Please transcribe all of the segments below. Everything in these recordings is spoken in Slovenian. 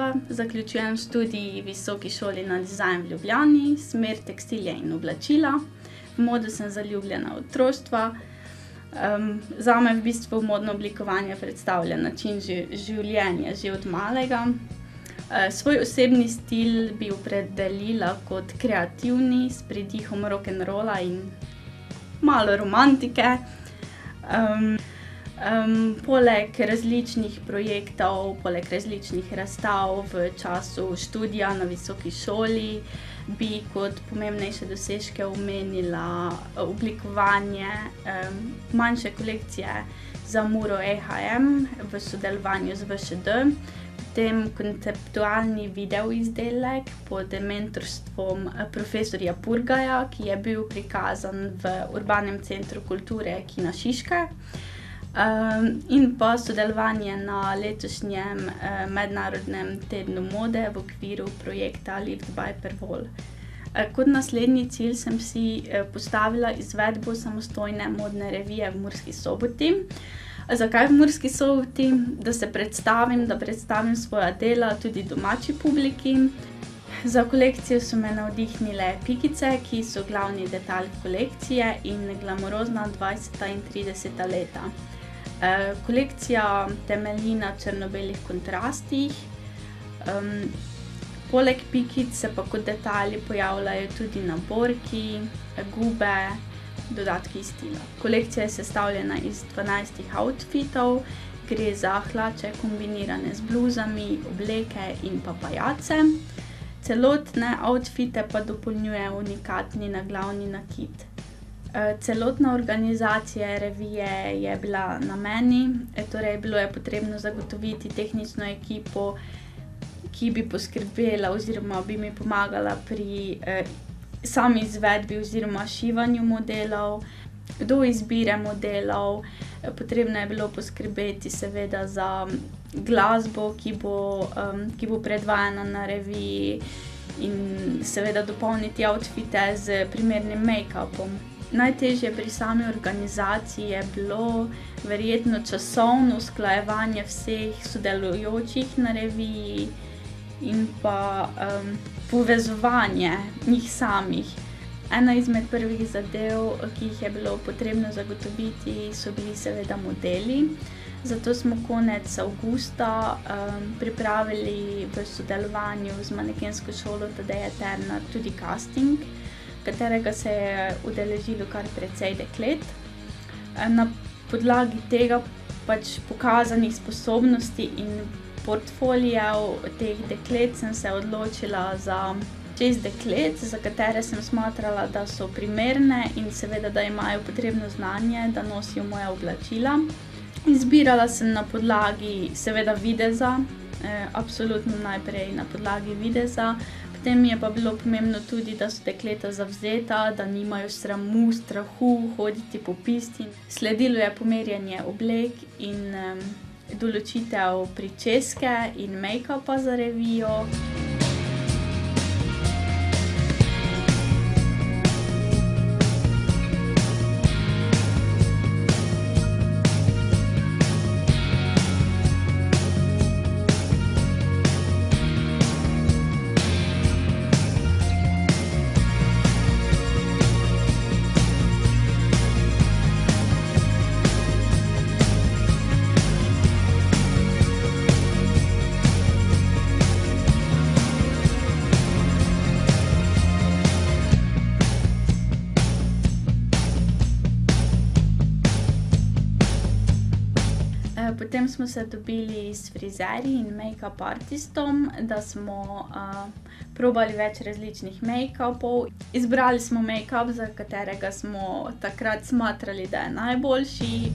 Urša, zaključujem študij v Visoki šoli za dizajn v Ljubljani, smer tekstilije in oblačila. V modo sem zaljubljena od otroštva. Zame v bistvu modno oblikovanje predstavlja način življenja že od malega. Svoj osebni stil bi opredelila kot kreativni, s pridihom rock'n'rolla in malo romantike. Poleg različnih projektov, poleg različnih razstav v času študija na visoki šoli bi kot pomembnejše dosežke omenila oblikovanje manjše kolekcije za Muro EHM v sodelovanju z VŠD, potem konceptualni videoizdelek pod mentorstvom profesorja Purgaja, ki je bil prikazan v Urbanem centru kulture Kina Šiška, in pa sodelovanje na letošnjem mednarodnem tednu mode v okviru projekta Lift by Pervol. Kot naslednji cilj sem si postavila izvedbo samostojne modne revije v Murski Soboti. Zakaj v Murski Soboti? Da predstavim svoja dela tudi domači publiki. Za kolekcijo so me navdihnile pikice, ki so glavni detajl kolekcije, in glamurozna 20. in 30. leta. Kolekcija temelji na črno-belih kontrastih. Poleg pikic se pa kot detajli pojavljajo tudi naborki, gube, dodatki iz stila. Kolekcija je sestavljena iz 12 outfitov, gre za hlače kombinirane z bluzami, obleke in pa pajace. Celotne outfite pa dopolnjuje unikatni naglavni nakit. Celotna organizacija revije je bila na meni, torej bilo je potrebno zagotoviti tehnično ekipo, ki bi poskrbela oziroma bi mi pomagala pri sami izvedbi oziroma šivanju modelov, do izbire modelov. Potrebno je bilo poskrbeti seveda za glasbo, ki bo predvajana na reviji, in seveda dopolniti outfite z primernim make-upom. Najtežje pri sami organizaciji je bilo verjetno časovno usklajevanje vseh sodelujočih na reviji in pa povezovanje njih samih. Ena izmed prvih zadev, ki jih je bilo potrebno zagotoviti, so bili seveda modeli. Zato smo konec avgusta pripravili v sodelovanju z manekensko šolo Tadeja Ternar tudi casting, katerega se je udeležilo kar precej deklet. Na podlagi tega pokazanih sposobnosti in portfolijev teh deklet sem se odločila za 6 deklet, za katere sem smatrala, da so primerne in seveda, da imajo potrebno znanje, da nosijo moja oblačila. Izbirala sem na podlagi seveda videza, absolutno najprej na podlagi videza. Potem mi je pa bilo pomembno tudi, da so dekleta zavzeta, da nimajo sramu, strahu hoditi po pisti. Sledilo je pomerjanje oblek in določitev pričeske in make-upa za revijo. Potem smo se dobili s frizerji in make-up artistom, da smo probali več različnih make-upov. Izbrali smo make-up, za katerega smo takrat smatrali, da je najboljši.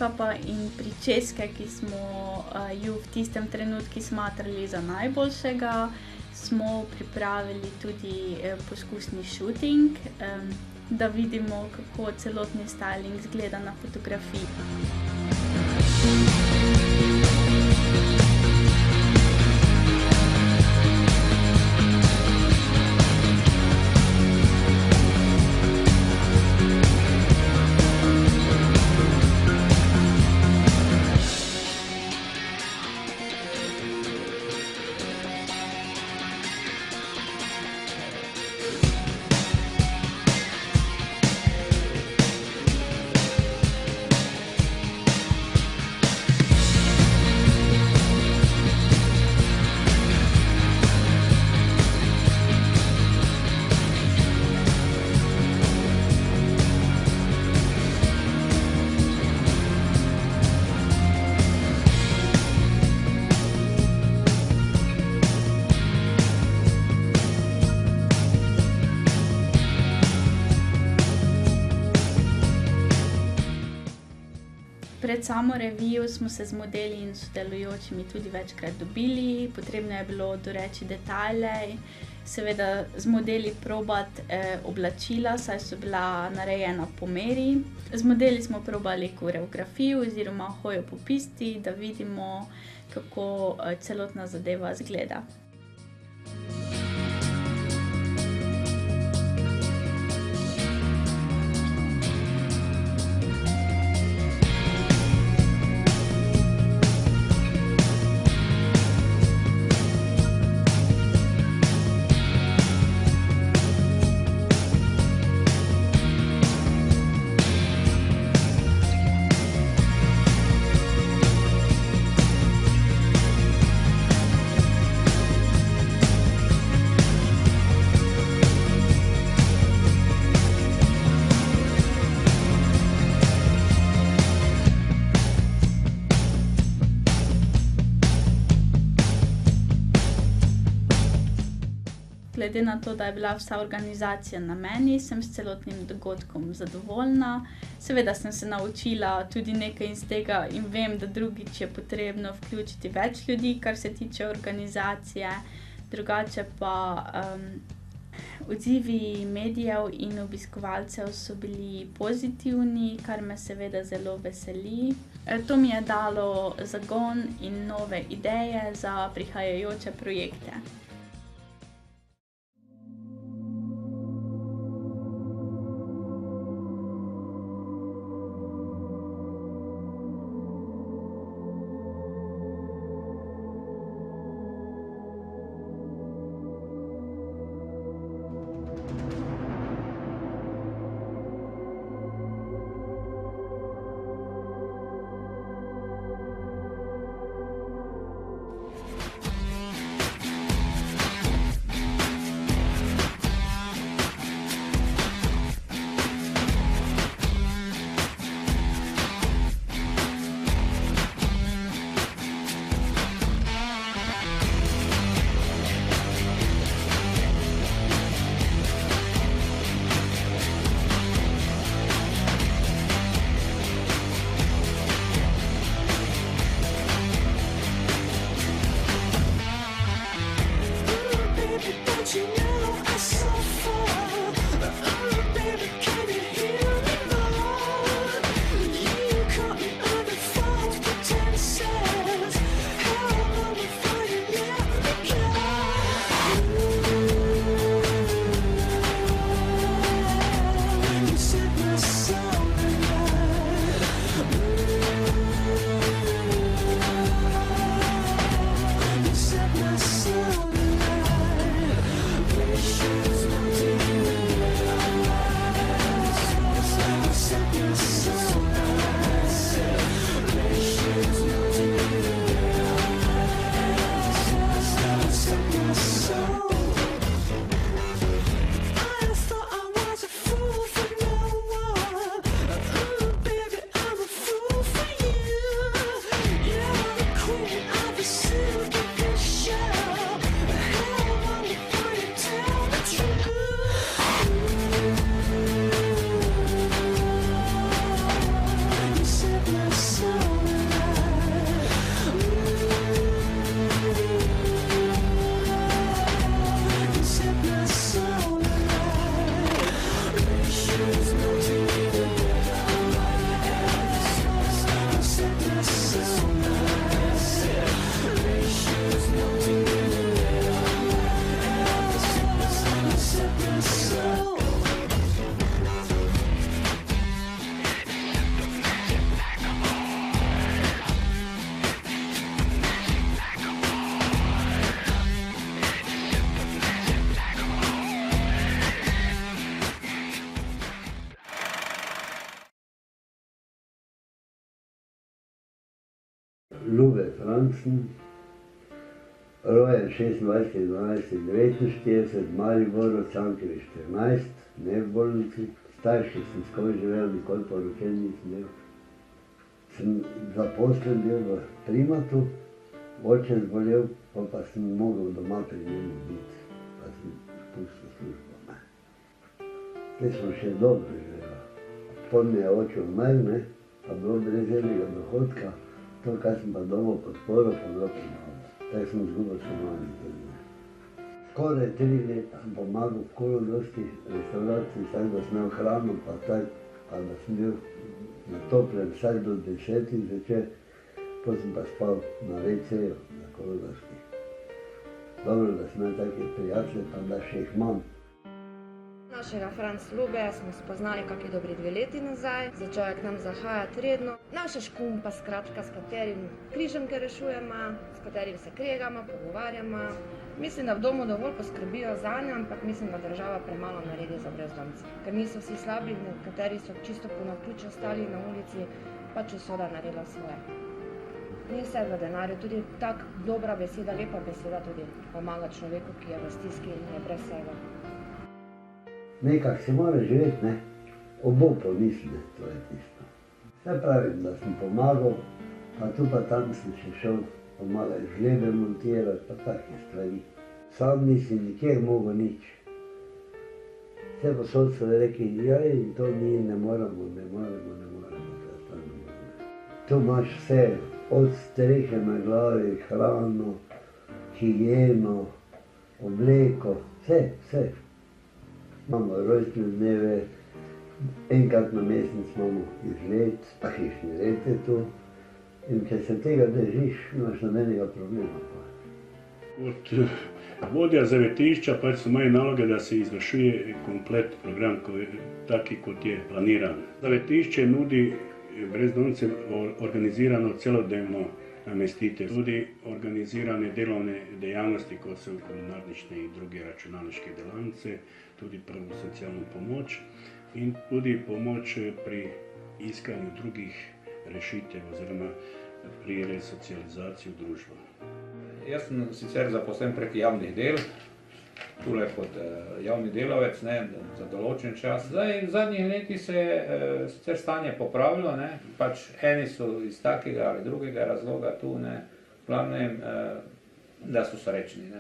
make-upa in pričeske, ki smo ju v tistem trenutku smatrali za najboljšega, smo pripravili tudi poskusni shooting, da vidimo, kako celotni styling izgleda na fotografiji. Pred samo revijo smo se z modeli in sodelujočimi tudi večkrat dobili, potrebno je bilo doreči detajle, seveda z modeli probati oblačila, saj so bila narejena po meri. Z modeli smo probali koreografijo oziroma hojo po pisti, da vidimo, kako celotna zadeva izgleda. Glede na to, da je bila vsa organizacija na meni, sem s celotnim dogodkom zadovoljna. Seveda sem se naučila tudi nekaj iz tega in vem, da drugič je potrebno vključiti več ljudi, kar se tiče organizacije. Drugače pa odzivi medijev in obiskovalcev so bili pozitivni, kar me seveda zelo veseli. To mi je dalo zagon in nove ideje za prihajajoče projekte. Lube Francen, rojen 26.12.49, v Mariboru, Cankarjev 14, ne v bolnici. Starši sem skozi živel, nikoli poročen nisem bil. Sem zaposlen bil v Primatu, oče zbolel, pa sem mogel doma pri njemu biti, pa sem pustil službo. Te smo še dobro živeli. Pol mi je oče umrl, pa bilo brez enega dohodka, to, kar sem pa dobil podporo, pa bilo premalo. Tako sem izgubil stanovanje. Skoraj 3 leta sem pomagal v dosti restauracij, tako da sem imel hrano, pa da sem bil natopljen vsak do 10 zvečer, potem sem pa spal na WC-ju na Kologarski. Dobro, da sem imel take prijatelje, pa da še jih imam. Našega Franc Lubeja smo spoznali kakšni dobri 2 leti nazaj, začel je k nam zahajati redno. Naša škumpa, skratka, s katerim križemke rešujemo, s katerim se kregamo, pogovarjamo. Mislim, da v domu dovolj poskrbijo zanje, ampak mislim, da država premalo naredi za brezdomce. Ker niso vsi slabi, nekateri so čisto po naključju ostali na ulici, pač usoda naredila svoje. Ni vse v denarju, tudi tak dobra beseda, lepa beseda tudi pomaga človeku, ki je v stiski in je brez vsega. Nekak se mora živeti, oboje pomisli, to je tisto. Vse pravim, da sem pomagal, pa tu pa tam sem še šel pomagati žlebe montirati, pa take stvari. Sam nisem nikjer mogel nič. Vse posod so rekli, jaj, to mi ne moremo. Tu imaš vse, od strehe na glavi, hrano, higieno, obleko, vse. Imamo rojstne dneve, enkrat na mesec imamo izlet, pa hišni red je tu. In če se tega držiš, imaš nobenega problema. Kot vodja zavetišča pač so moje naloge, da se izvršuje komplet program, taki kot je planiran. Zavetišče nudi brezdomcem organizirano celodnevno namestitev, tudi organizirane delovne dejavnosti, kot so kulinarične in druge računalniške delavnice, tudi prvo socialno pomoč in tudi pomoč pri iskanju drugih rešitev oziroma pri resocializaciji v družbo. Jaz sem sicer zaposlen prek javnih del, tule kot javni delavec za določen čas. Zdaj, v zadnjih letih se je sicer stanje popravilo, pač eni so iz takega ali drugega razloga tu, v glavnem, da so srečni.